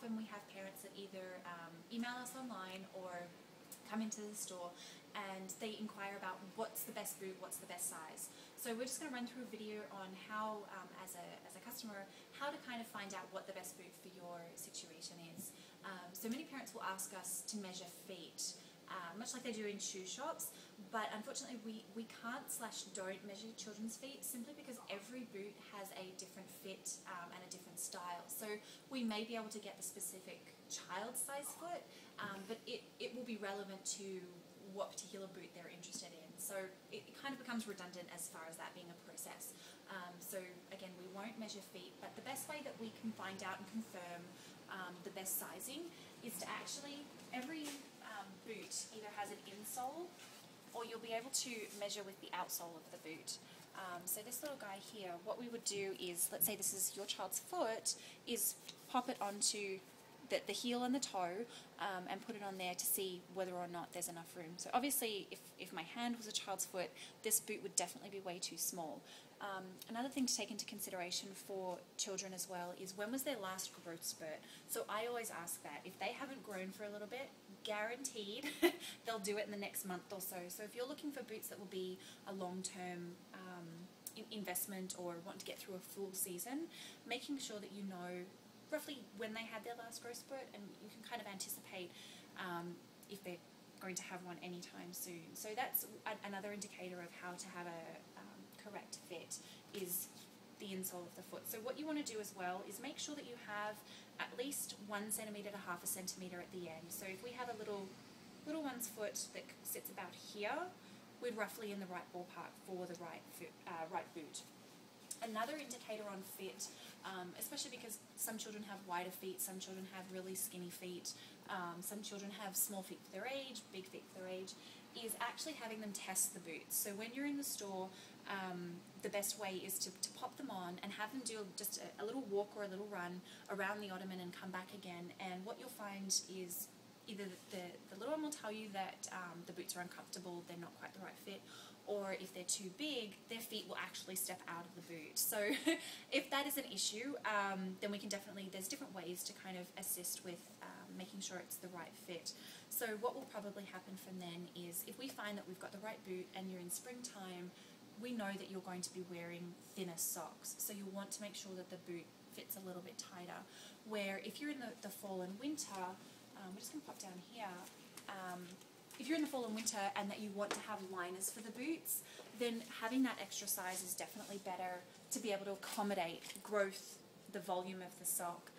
often we have parents that either email us online or come into the store and they inquire about what's the best boot, what's the best size. So we're just going to run through a video on how, as a customer, how to kind of find out what the best boot for your situation is. So many parents will ask us to measure feet, much like they do in shoe shops, but unfortunately we can't/don't measure children's feet simply because every boot has a different fit and a different style. So we may be able to get the specific child size foot, but it will be relevant to what particular boot they're interested in. So it kind of becomes redundant as far as that being a process. So again, we won't measure feet, but the best way that we can find out and confirm the best sizing is to actually, every boot either has an insole or you'll be able to measure with the outsole of the boot. So this little guy here, what we would do is, let's say this is your child's foot, is pop it onto the heel and the toe and put it on there to see whether or not there's enough room. So obviously if my hand was a child's foot, this boot would definitely be way too small. Another thing to take into consideration for children as well is when was their last growth spurt. So I always ask that. If they haven't grown for a little bit, guaranteed they'll do it in the next month or so. So if you're looking for boots that will be a long-term investment or want to get through a full season, making sure that you know roughly when they had their last growth spurt, and you can kind of anticipate if they're going to have one anytime soon. So that's another indicator of how to have a correct fit, is the insole of the foot. So what you want to do as well is make sure that you have at least 1 centimetre to half a centimetre at the end. So if we have a little one's foot that sits about here, we're roughly in the right ballpark for the right boot. Another indicator on fit, especially because some children have wider feet, some children have really skinny feet, some children have small feet for their age, big feet for their age, is actually having them test the boots. So when you're in the store, the best way is to pop them on and have them do just a little walk or a little run around the ottoman and come back again. And what you'll find is either the little one will tell you that the boots are uncomfortable, they're not quite the right fit, or if they're too big, their feet will actually step out of the boot. So if that is an issue, then we can definitely, there's different ways to kind of assist with making sure it's the right fit. So what will probably happen from then is, if we find that we've got the right boot and you're in springtime, we know that you're going to be wearing thinner socks. So you'll want to make sure that the boot fits a little bit tighter. Where if you're in the fall and winter, we're just going to pop down here. If you're in the fall and winter and that you want to have liners for the boots, then having that extra size is definitely better to be able to accommodate growth, the volume of the sock,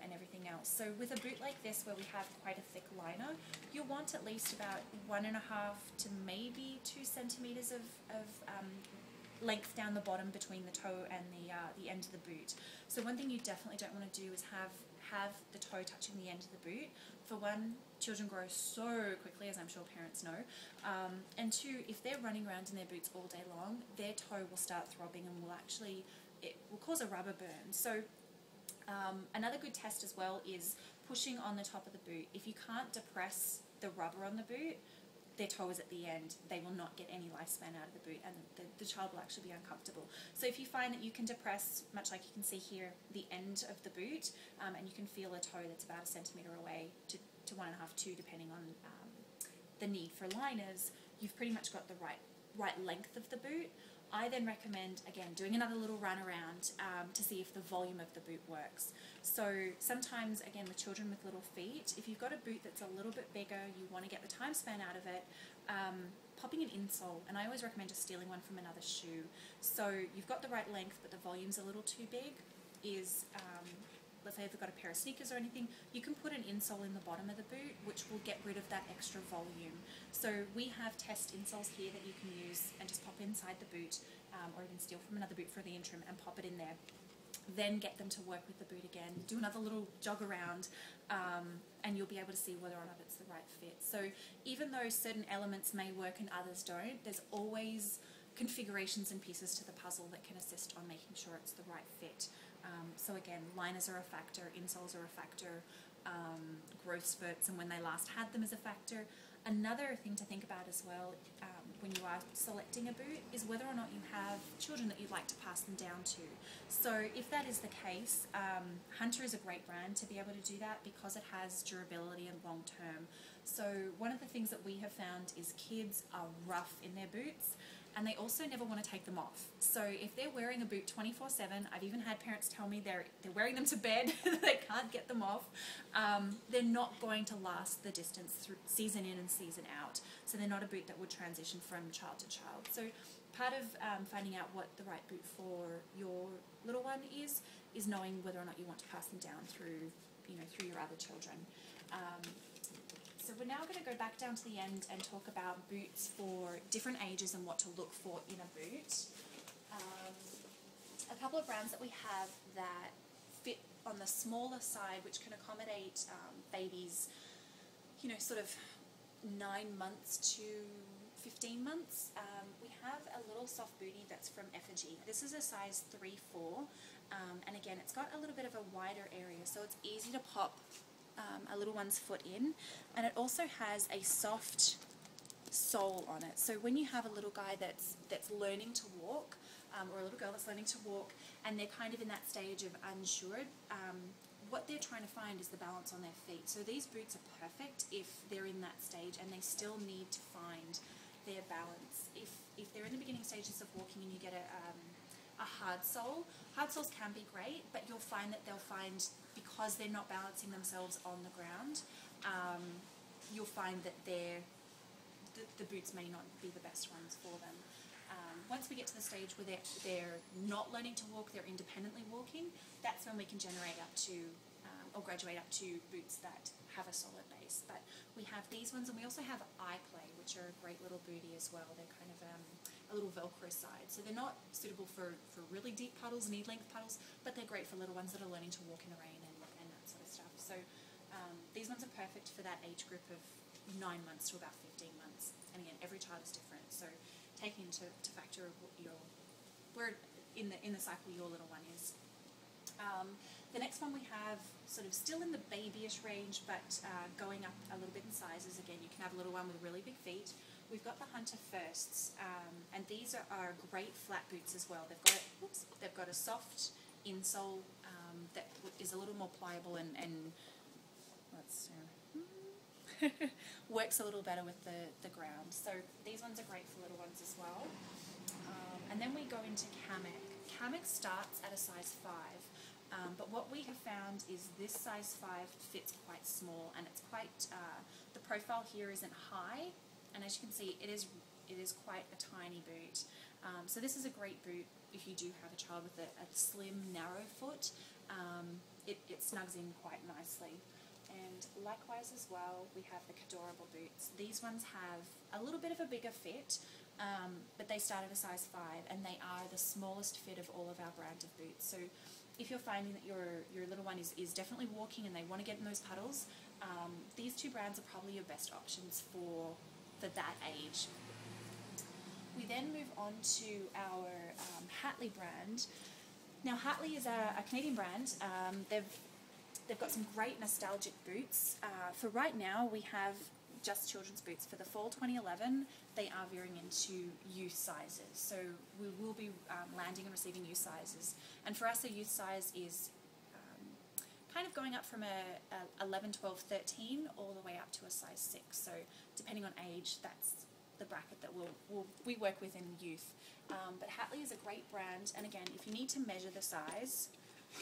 and everything else. So with a boot like this where we have quite a thick liner, you'll want at least about 1.5 to maybe 2 centimetres of length down the bottom between the toe and the end of the boot. So one thing you definitely don't want to do is have the toe touching the end of the boot. For one, children grow so quickly, as I'm sure parents know, and two, if they're running around in their boots all day long, their toe will start throbbing and it will cause a rubber burn. So another good test as well is pushing on the top of the boot. If you can't depress the rubber on the boot, their toe is at the end, they will not get any lifespan out of the boot, and the child will actually be uncomfortable. So if you find that you can depress, much like you can see here, the end of the boot, and you can feel a toe that's about 1 centimetre away to 1.5, 2, depending on the need for liners, you've pretty much got the right length of the boot. I then recommend, again, doing another little run around to see if the volume of the boot works. So sometimes, again, with children with little feet, if you've got a boot that's a little bit bigger, you want to get the time span out of it, popping an insole, and I always recommend just stealing one from another shoe. So you've got the right length, but the volume's a little too big, is let's say if they've got a pair of sneakers or anything, you can put an insole in the bottom of the boot, which will get rid of that extra volume. So we have test insoles here that you can use and just pop inside the boot, or even steal from another boot for the interim and pop it in there. Then get them to work with the boot again, do another little jog around, and you'll be able to see whether or not it's the right fit. So even though certain elements may work and others don't, there's always configurations and pieces to the puzzle that can assist on making sure it's the right fit. So again, liners are a factor, insoles are a factor, growth spurts and when they last had them is a factor. Another thing to think about as well, when you are selecting a boot is whether or not you have children that you'd like to pass them down to. So if that is the case, Hunter is a great brand to be able to do that because it has durability and long term. So one of the things that we have found is kids are rough in their boots, and they also never want to take them off. So if they're wearing a boot 24/7, I've even had parents tell me they're wearing them to bed, they can't get them off, they're not going to last the distance through season in and season out. So they're not a boot that would transition from child to child. So part of finding out what the right boot for your little one is knowing whether or not you want to pass them down through, through your other children. So we're now going to go back down to the end and talk about boots for different ages and what to look for in a boot. A couple of brands that we have that fit on the smaller side, which can accommodate babies, sort of 9 months to 15 months. We have a little soft bootie that's from Effigy. This is a size 3-4, and again, it's got a little bit of a wider area, so it's easy to pop a little one's foot in, and it also has a soft sole on it. So when you have a little guy that's learning to walk, or a little girl that's learning to walk, and they're kind of in that stage of unsure, what they're trying to find is the balance on their feet. So these boots are perfect if they're in that stage and they still need to find their balance. If they're in the beginning stages of walking and you get a hard sole, hard soles can be great, but you'll find that because they're not balancing themselves on the ground, you'll find that the boots may not be the best ones for them. Once we get to the stage where they're not learning to walk, they're independently walking, that's when we can generate up to, or graduate up to boots that have a solid base. But we have these ones, and we also have iPlay, which are a great little bootie as well. They're kind of a little Velcro side. So they're not suitable for really deep puddles, knee-length puddles, but they're great for little ones that are learning to walk in the rain and that sort of stuff. So these ones are perfect for that age group of 9 months to about 15 months. And again, every child is different, so taking into factor where in the cycle your little one is. The next one we have sort of still in the babyish range, but going up a little bit in sizes. Again, you can have a little one with really big feet. We've got the Hunter Firsts, and these are great flat boots as well. They've got a soft insole that is a little more pliable and let's works a little better with the ground. So these ones are great for little ones as well. And then we go into Kamek. Kamek starts at a size 5. But what we have found is this size 5 fits quite small, and it's quite, the profile here isn't high, and as you can see, it is quite a tiny boot. So this is a great boot if you do have a child with a slim, narrow foot. It snugs in quite nicely. And likewise as well, we have the Cadorable boots. These ones have a little bit of a bigger fit, but they start at a size 5, and they are the smallest fit of all of our brand of boots. So if you're finding that your little one is definitely walking and they want to get in those puddles, these two brands are probably your best options for that age. We then move on to our Hatley brand. Now Hatley is a Canadian brand. They've got some great nostalgic boots. For right now, we have just children's boots. For the fall 2011, they are veering into youth sizes. So we will be landing and receiving youth sizes. And for us, a youth size is kind of going up from a 11, 12, 13 all the way up to a size 6. So depending on age, that's the bracket that we work with in youth. But Hatley is a great brand. And again, if you need to measure the size,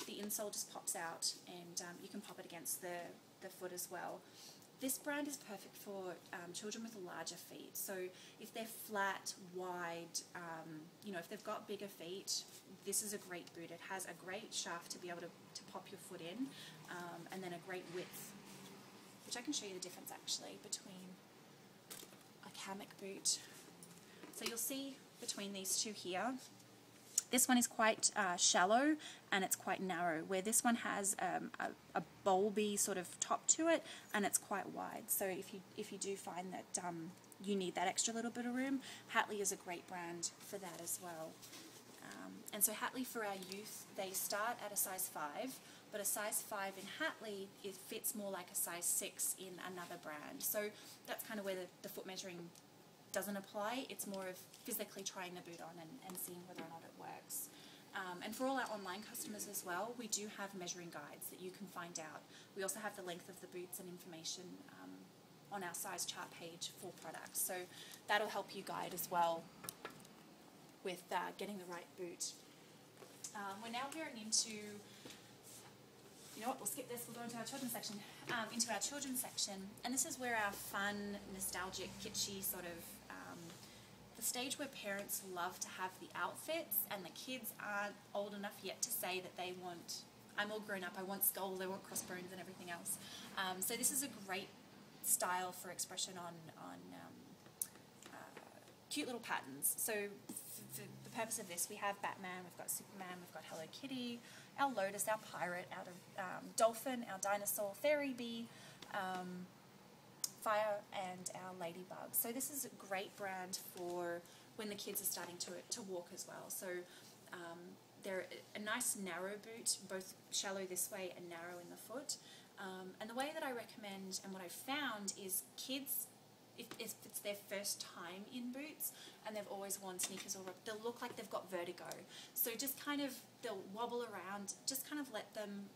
the insole just pops out, and you can pop it against the foot as well. This brand is perfect for children with larger feet. So if they're flat, wide, if they've got bigger feet, this is a great boot. It has a great shaft to be able to pop your foot in, and then a great width, which I can show you the difference actually between a Kamek boot. So you'll see between these two here, this one is quite shallow and it's quite narrow, where this one has a bulby sort of top to it and it's quite wide. So if you do find that you need that extra little bit of room, Hatley is a great brand for that as well. And so Hatley for our youth, they start at a size 5, but a size 5 in Hatley, it fits more like a size 6 in another brand. So that's kind of where the foot measuring doesn't apply. It's more of physically trying the boot on and seeing whether or not it works. And for all our online customers as well, we do have measuring guides that you can find out. We also have the length of the boots and information on our size chart page for products. So that'll help you guide as well with getting the right boot. We're now going into, you know what, we'll skip this, we'll go into our children's section. And this is where our fun, nostalgic, kitschy sort of, the stage where parents love to have the outfits and the kids aren't old enough yet to say that they want, I'm all grown up, I want skulls, I want crossbones and everything else. So this is a great style for expression on cute little patterns. So for the purpose of this, we have Batman, we've got Superman, we've got Hello Kitty, our Lotus, our Pirate, our Dolphin, our Dinosaur, Fairy Bee, Fire, and our Ladybug. So this is a great brand for when the kids are starting to walk as well. So they're a nice narrow boot, both shallow this way and narrow in the foot. And the way that I recommend and what I've found is kids, if it's their first time in boots and they've always worn sneakers, or they'll look like they've got vertigo. So just kind of, they'll wobble around, just kind of let them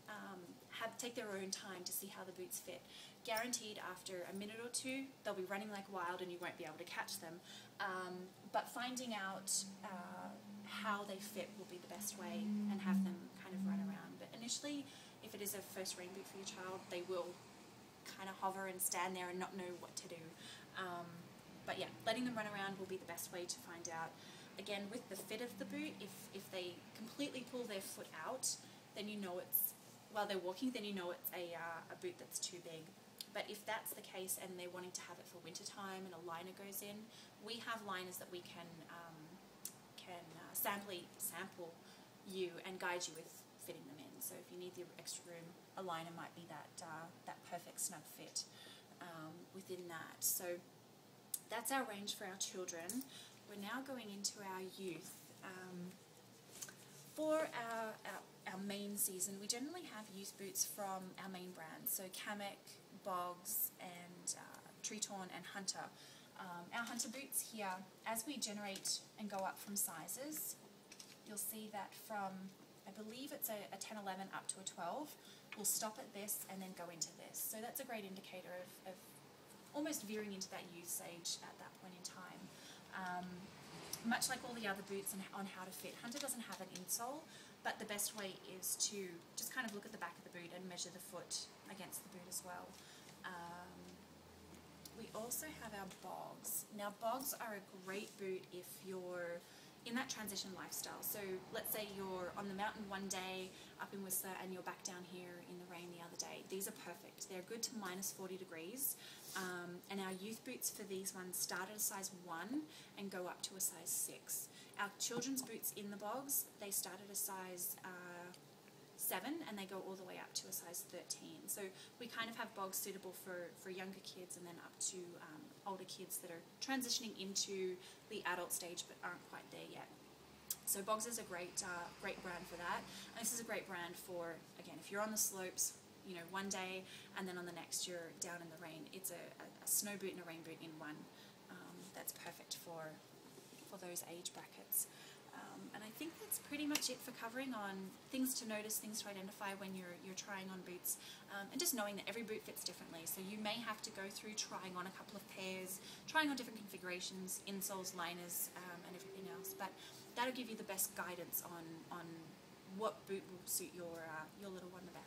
take their own time to see how the boots fit. Guaranteed after a minute or two, they'll be running like wild and you won't be able to catch them. But finding out how they fit will be the best way and have them kind of run around. But initially, if it is a first rain boot for your child, they will kind of hover and stand there and not know what to do. But yeah, letting them run around will be the best way to find out. Again, with the fit of the boot, if they completely pull their foot out, then you know it's, while they're walking, then you know it's a boot that's too big. But if that's the case and they're wanting to have it for winter time and a liner goes in, we have liners that we can sample you and guide you with fitting them in. So if you need the extra room, a liner might be that perfect snug fit within that. So that's our range for our children. We're now going into our youth. For our main season, we generally have youth boots from our main brands, so Kamek, Bogs, and Triton and Hunter. Our Hunter boots here, as we generate and go up from sizes, you'll see that from, I believe it's a 10, 11 up to a 12, we'll stop at this and then go into this. So that's a great indicator of almost veering into that youth stage at that point in time. Much like all the other boots on how to fit, Hunter doesn't have an insole, but the best way is to just kind of look at the back of the boot and measure the foot against the boot as well. We also have our Bogs. Now Bogs are a great boot if you're in that transition lifestyle. So let's say you're on the mountain one day up in Whistler and you're back down here in the rain the other day. These are perfect. They're good to minus 40 degrees. And our youth boots for these ones start at a size 1 and go up to a size 6. Our children's boots in the Bogs, they start at a size 7 and they go all the way up to a size 13. So we kind of have Bogs suitable for younger kids and then up to older kids that are transitioning into the adult stage but aren't quite there yet. So Bogs is a great brand for that. And this is a great brand for, again, if you're on the slopes, you know, one day and then on the next you're down in the rain. It's a snow boot and a rain boot in one. That's perfect for those age brackets. And I think that's pretty much it for covering on things to notice, things to identify when you're trying on boots, and just knowing that every boot fits differently. So you may have to go through trying on a couple of pairs, trying on different configurations, insoles, liners, and everything else. But that'll give you the best guidance on what boot will suit your little one the best.